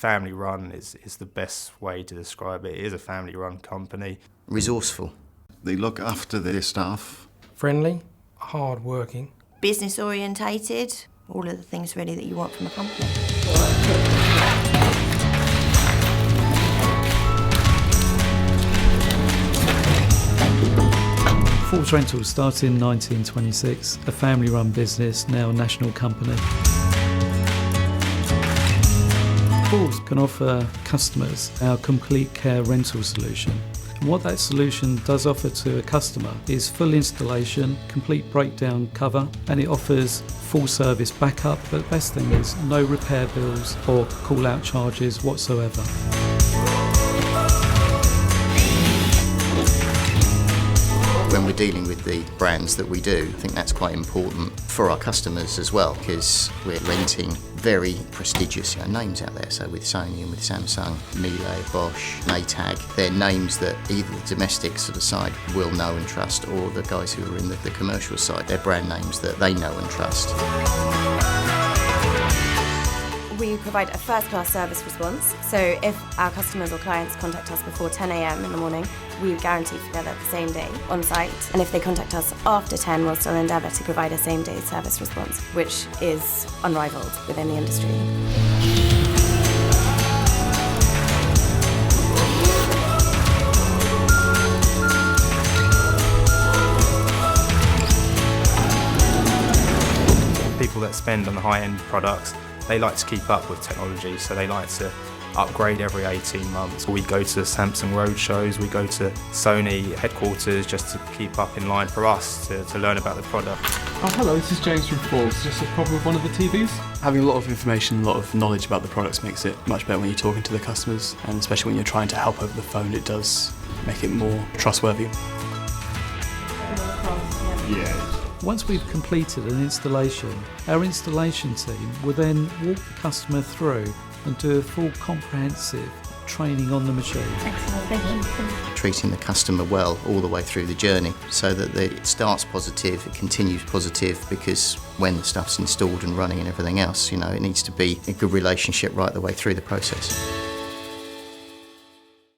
family run is the best way to describe it. It is a family run company. Resourceful. They look after their staff. Friendly, hard working. Business orientated, all of the things really that you want from a company. Forbes Rentals started in 1926, a family-run business, now a national company. Forbes can offer customers our complete care rental solution. And what that solution does offer to a customer is full installation, complete breakdown cover, and it offers full service backup, but the best thing is no repair bills or call-out charges whatsoever. When we're dealing with the brands that we do, I think that's quite important for our customers as well, because we're renting very prestigious names out there. So with Sony and with Samsung, Miele, Bosch, Maytag, they're names that either the domestic sort of side will know and trust, or the guys who are in the commercial side, they're brand names that they know and trust. We provide a first-class service response, so if our customers or clients contact us before 10 a.m. in the morning, we guarantee together the same day on site, and if they contact us after 10, we'll still endeavour to provide a same-day service response, which is unrivaled within the industry. People that spend on the high-end products, they like to keep up with technology, so they like to upgrade every 18 months. We go to Samsung road shows, we go to Sony headquarters just to keep up in line for us to learn about the product. Oh hello, this is James from Forbes. Just a problem with one of the TVs? Having a lot of information, a lot of knowledge about the products makes it much better when you're talking to the customers, and especially when you're trying to help over the phone, it does make it more trustworthy. Yeah. Once we've completed an installation, our installation team will then walk the customer through and do a full comprehensive training on the machine. Excellent, thank you. Treating the customer well all the way through the journey, so that it starts positive, it continues positive, because when the stuff's installed and running and everything else, it needs to be a good relationship right the way through the process.